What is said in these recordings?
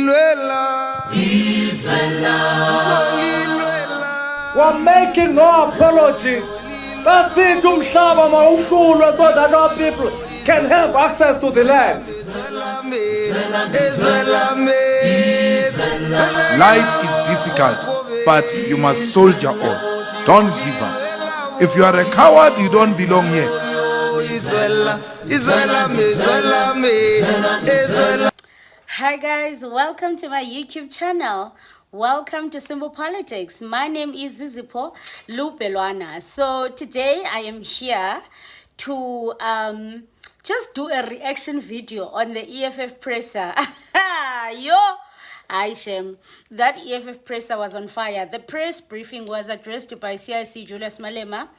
We're making no apologies. That's it, so that our people can have access to the land. Life is difficult, but you must soldier on. Don't give up. If you are a coward, you don't belong here. Hi guys, welcome to my YouTube channel. Welcome to Simple Politics. My name is Zizipo Lupelwana. So today I am here to just do a reaction video on the EFF presser. Yo! Aishem, that EFF presser was on fire. The press briefing was addressed by CIC Julius Malema.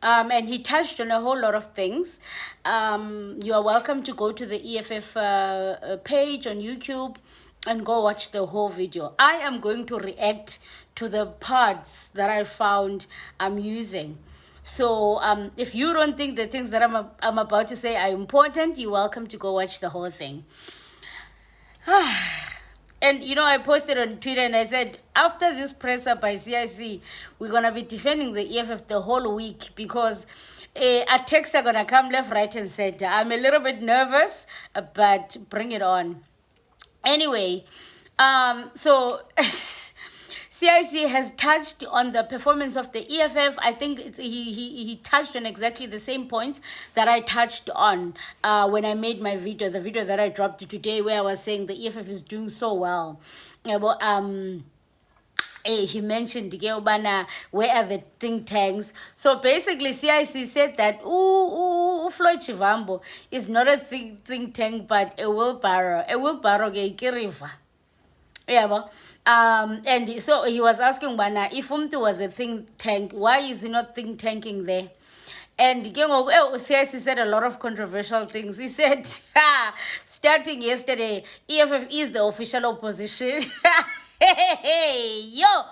And he touched on a whole lot of things. You are welcome to go to the EFF page on YouTube and go watch the whole video. I am going to react to the parts that I found amusing. So if you don't think the things that I'm about to say are important, you're welcome to go watch the whole thing. And, you know, I posted on Twitter and I said, after this presser by CIC, we're going to be defending the EFF the whole week because attacks are going to come left, right, and center. I'm a little bit nervous, but bring it on. Anyway, so CIC has touched on the performance of the EFF. I think he touched on exactly the same points that I touched on when I made my video, the video that I dropped today, where I was saying the EFF is doing so well. He mentioned where are the think tanks. So basically CIC said that Floyd Shivambu is not a think tank but a wheelbarrow. A wheelbarrow river. Yeah, and so he was asking if Umtu was a think tank, why is he not think tanking there? And CIC said a lot of controversial things. He said, starting yesterday, EFF is the official opposition. Hey, yo!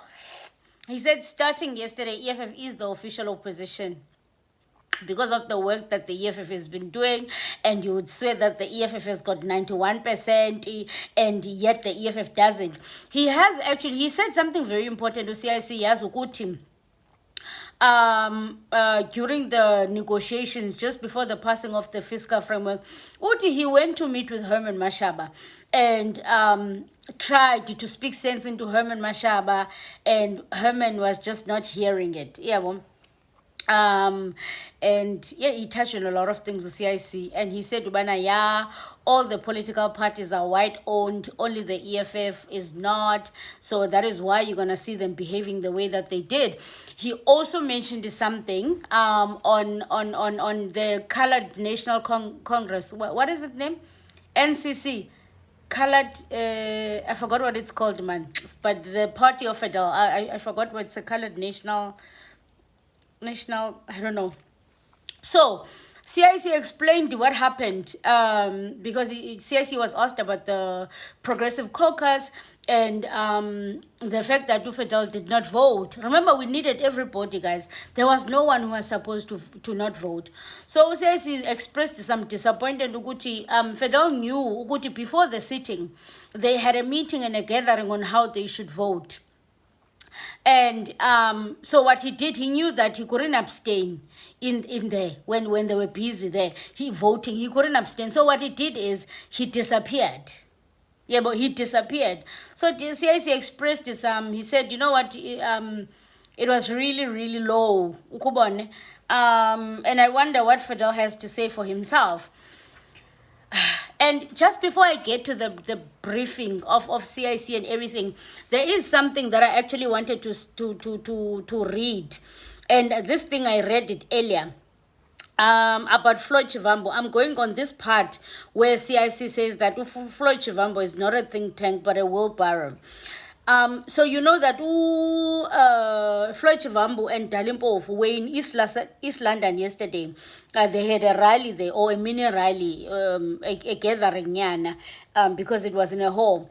He said, starting yesterday, EFF is the official opposition because of the work that the EFF has been doing, and you would swear that the EFF has got 91%, and yet the EFF doesn't. He said something very important to CIC, during the negotiations, just before the passing of the fiscal framework, he went to meet with Herman Mashaba and tried to speak sense into Herman Mashaba, and Herman was just not hearing it. And he touched on a lot of things with CIC, and he said, all the political parties are white owned, only the EFF is not, so that is why you're gonna see them behaving the way that they did. He also mentioned something on the Colored National Congress. What is its name? NCC. Colored, I forgot what it's called, man, but the party of Federal, I forgot what it's a Colored National, I don't know. So CIC explained what happened because CIC was asked about the Progressive Caucus and the fact that Federal did not vote. Remember, we needed everybody, guys. There was no one who was supposed to not vote. So CIC expressed some disappointment. Federal knew before the sitting, they had a meeting and a gathering on how they should vote. And so what he did, he knew that he couldn't abstain in there when they were busy there. He couldn't abstain. So what he did is he disappeared. Yeah, but he disappeared. So CIC expressed this. He said, you know what? It was really, really low. And I wonder what Fidel has to say for himself. And just before I get to the briefing of CIC and everything, there is something that I actually wanted to read. And this thing, I read it earlier about Floyd Shivambu. I'm going on this part where CIC says that Floyd Shivambu is not a think tank but a wheelbarrow. So you know that Floyd Shivambu and Dalimpof were in East London yesterday. They had a rally there, or a mini rally, a gathering, because it was in a hall.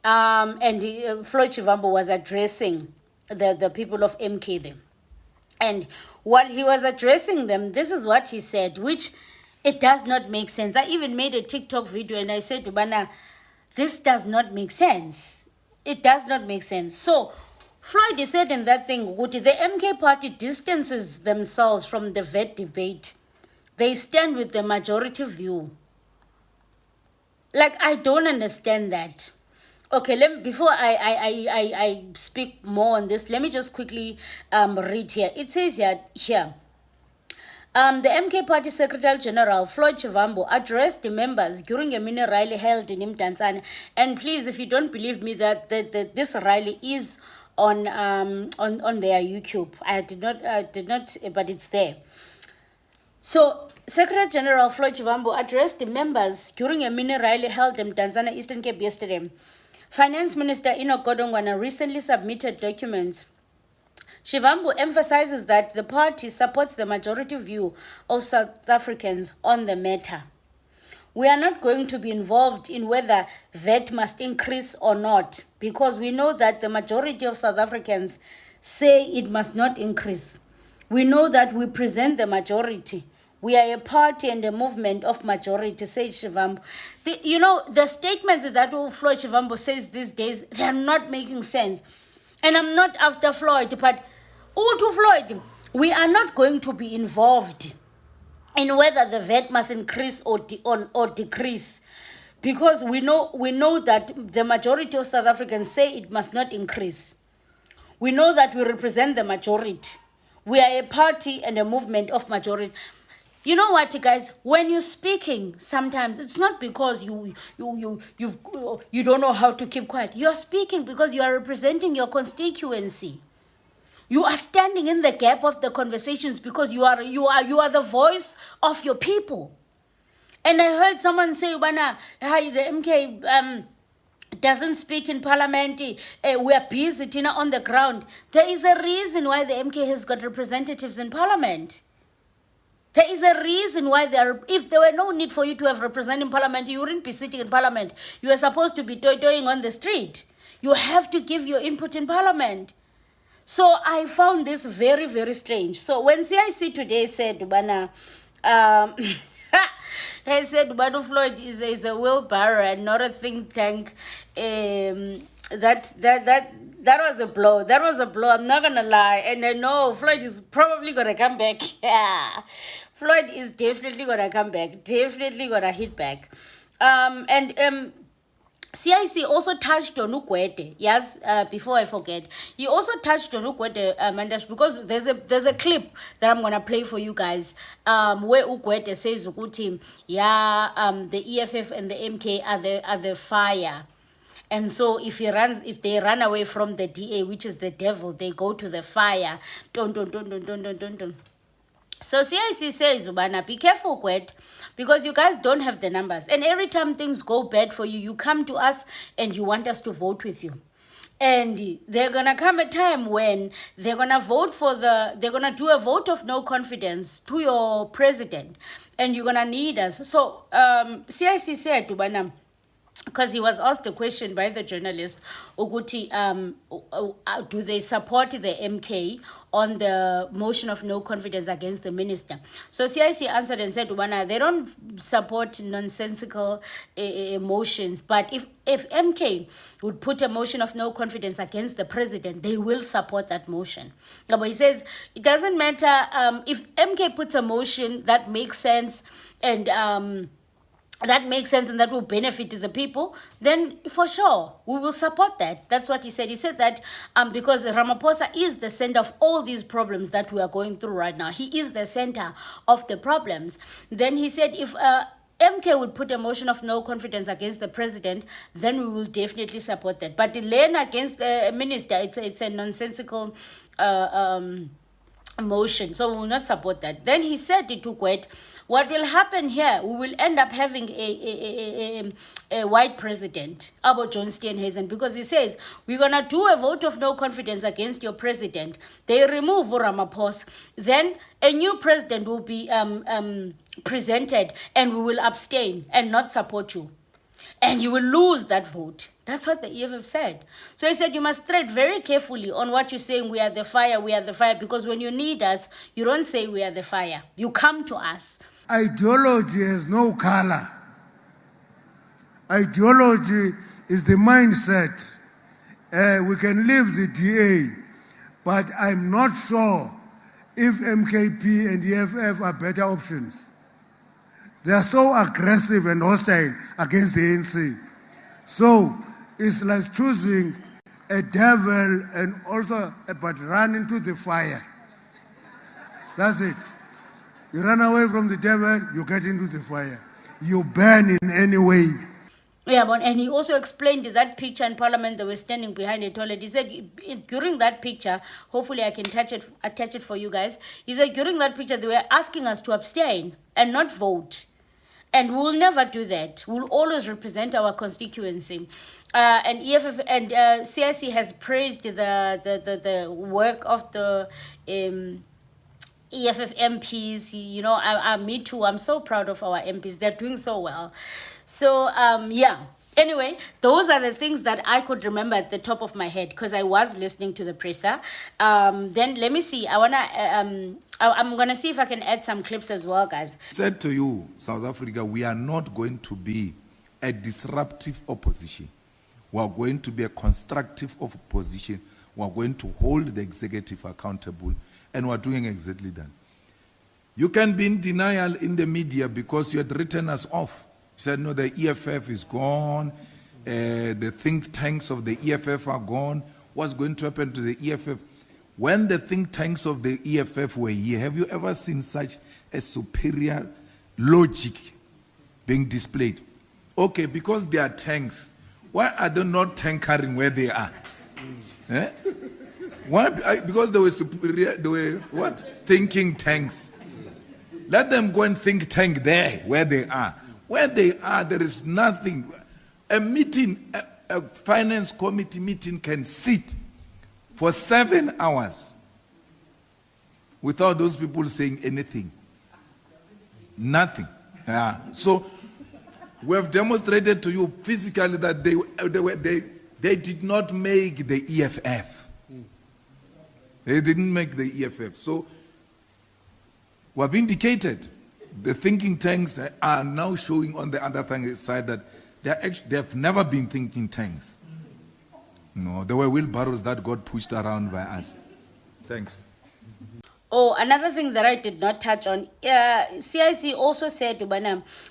And Floyd Shivambu was addressing the people of MK there. And while he was addressing them, this is what he said, which it does not make sense. I even made a TikTok video and I said, this does not make sense. It does not make sense. So, Floyd said in that thing, the MK party distances themselves from the VAT debate. They stand with the majority view. Like, I don't understand that. Okay, before I speak more on this, let me just quickly read here. It says here. The MK Party Secretary General Floyd Shivambu addressed the members during a mini rally held in Mdantsane. And please, if you don't believe me, that this rally is on their YouTube. I did not, but it's there. So, Secretary General Floyd Shivambu addressed the members during a mini rally held in Mdantsane, Eastern Cape yesterday. Finance Minister Enoch Godongwana recently submitted documents. Shivambu emphasizes that the party supports the majority view of South Africans on the matter. We are not going to be involved in whether VAT must increase or not, because we know that the majority of South Africans say it must not increase. We know that we present the majority. We are a party and a movement of majority, says Shivambu. The statements that Floyd Shivambu says these days, they are not making sense. And I'm not after Floyd, but to Floyd, we are not going to be involved in whether the VAT must increase or decrease, because we know that the majority of South Africans say it must not increase. We know that we represent the majority. We are a party and a movement of majority. You know what, guys? When you're speaking, sometimes it's not because you don't know how to keep quiet. You are speaking because you are representing your constituency. You are standing in the gap of the conversations because you are the voice of your people. And I heard someone say, "Bana, hi, the MK doesn't speak in Parliament. We are busy on the ground." There is a reason why the MK has got representatives in Parliament. There is a reason why if there were no need for you to have represented in Parliament, you wouldn't be sitting in Parliament. You are supposed to be toying on the street. You have to give your input in Parliament. So I found this very, very strange. So when CIC today said, they said Badu Floyd is a wheelbarrow and not a think tank, that was a blow. That was a blow. I'm not going to lie. And I know Floyd is probably going to come back. Yeah. Floyd is definitely going to come back. Definitely going to hit back. CIC also touched on Ukwete. Yes, before I forget. He also touched on Ukwete, Mandash, because there's a clip that I'm going to play for you guys where Ukwete says, the EFF and the MK are the fire. And so if they run away from the DA, which is the devil, they go to the fire. So CIC says, be careful, Kwet, because you guys don't have the numbers. And every time things go bad for you, you come to us and you want us to vote with you. And there's going to come a time when they're going to do a vote of no confidence to your president. And you're going to need us. So CIC said, because he was asked a question by the journalist, Uguti, do they support the MK on the motion of no confidence against the minister? So CIC answered and said, they don't support nonsensical motions, but if MK would put a motion of no confidence against the president, they will support that motion. But he says, it doesn't matter if MK puts a motion that makes sense and that will benefit the people, then for sure we will support that. That's what he said. He said that because Ramaphosa is the center of all these problems that we are going through right now. He is the center of the problems. Then he said if MK would put a motion of no confidence against the president, then we will definitely support that. But the lane against the minister, it's a nonsensical motion, so we will not support that. Then he said to Kwet, what will happen here, we will end up having a white president, Abo John Steenhuisen, because he says, we're going to do a vote of no confidence against your president. They remove Ramaphosa. Then a new president will be presented and we will abstain and not support you. And you will lose that vote. That's what the EFF said. So he said, you must tread very carefully on what you're saying, we are the fire, because when you need us, you don't say we are the fire. You come to us. Ideology has no color. Ideology is the mindset. We can leave the DA, but I'm not sure if MKP and EFF are better options. They are so aggressive and hostile against the ANC. So it's like choosing a devil and also but run into the fire. That's it. You run away from the devil, you get into the fire. You burn in any way. Yeah, but and he also explained that picture in Parliament. They were standing behind a toilet. He said during that picture, hopefully I can attach it for you guys. He said during that picture they were asking us to abstain and not vote, and we'll never do that. We'll always represent our constituency. And EFF and CIC has praised the work of the EFF MPs. You know, me too. I'm so proud of our MPs. They're doing so well. So, yeah. Anyway, those are the things that I could remember at the top of my head because I was listening to the presser. Then let me see. I'm gonna see if I can add some clips as well, guys. Said to you, South Africa, we are not going to be a disruptive opposition. We are going to be a constructive opposition. We are going to hold the executive accountable, and we are doing exactly that. You can be in denial in the media because you had written us off. You said, no, the EFF is gone. The think tanks of the EFF are gone. What's going to happen to the EFF? When the think tanks of the EFF were here, have you ever seen such a superior logic being displayed? Okay, because they are tanks, why are they not tankering where they are? Eh? Why? Because they were superior, they were what? Thinking tanks. Let them go and think tank there, where they are. Where they are, there is nothing. A meeting, a finance committee meeting can sit for 7 hours without those people saying anything. Nothing. Yeah. So we have demonstrated to you physically that they did not make the EFF. They didn't make the EFF. So we have indicated the thinking tanks are now showing on the other side that they have never been thinking tanks. No, there were wheelbarrows that got pushed around by us. Thanks. Oh, another thing that I did not touch on, CIC also said,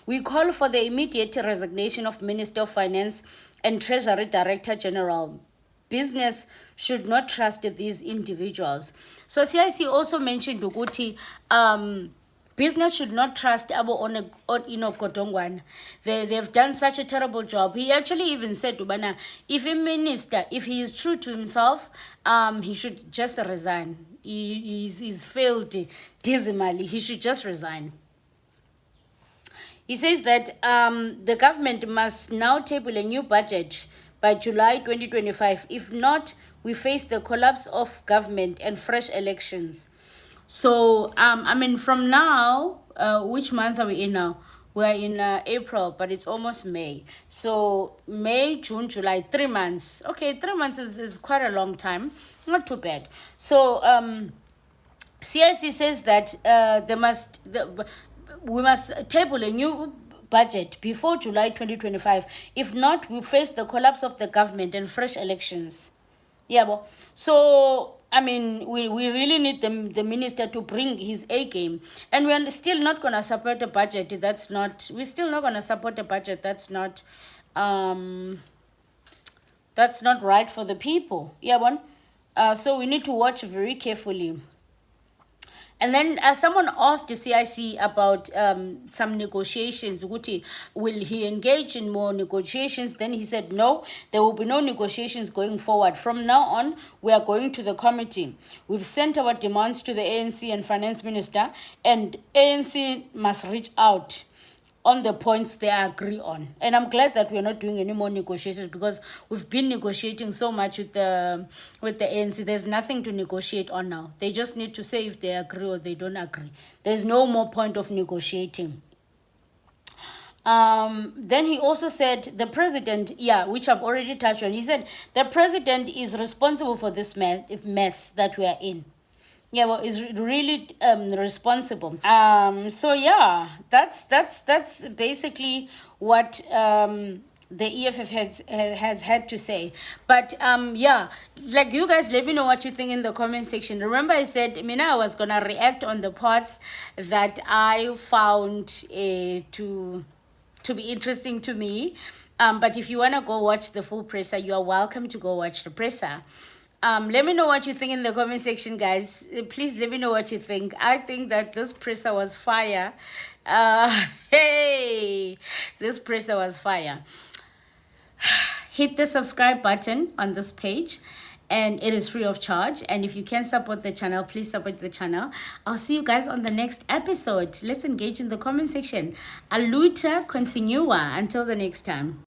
we call for the immediate resignation of Minister of Finance and Treasury Director General. Business should not trust these individuals. So CIC also mentioned Duguti, business should not trust Abo Kodongwana. They've done such a terrible job. He actually even said to Bana, if a minister, if he is true to himself, he should just resign. He's failed dismally. He should just resign. He says that the government must now table a new budget by July 2025. If not, we face the collapse of government and fresh elections. So, from now, which month are we in now? We're in April, but it's almost May. So, May, June, July, 3 months. Okay, 3 months is quite a long time. Not too bad. So, CIC says that we must table a new budget before July 2025. If not, we face the collapse of the government and fresh elections. Yeah, so we really need the minister to bring his A game, and we're still not gonna support a budget we're still not gonna support a budget that's not right for the people. Yeah, so we need to watch very carefully. And then someone asked the CIC about some negotiations. Will he engage in more negotiations? Then he said, no, there will be no negotiations going forward. From now on, we are going to the committee. We've sent our demands to the ANC and finance minister, and ANC must reach out on the points they agree on. And I'm glad that we're not doing any more negotiations because we've been negotiating so much with the ANC. There's nothing to negotiate on now. They just need to say if they agree or they don't agree. There's no more point of negotiating. Then he also said the president, which I've already touched on, he said the president is responsible for this mess that we are in. Is really responsible. So that's basically what the EFF has had to say. But yeah, like, you guys, let me know what you think in the comment section. Remember, I said I was gonna react on the parts that I found to be interesting to me. But if you wanna go watch the full presser, you are welcome to go watch the presser. Let me know what you think in the comment section, guys. Please let me know what you think. I think that this presser was fire. Hey, this presser was fire. Hit the subscribe button on this page, and it is free of charge. And if you can support the channel, please support the channel. I'll see you guys on the next episode. Let's engage in the comment section. A luta continua until the next time.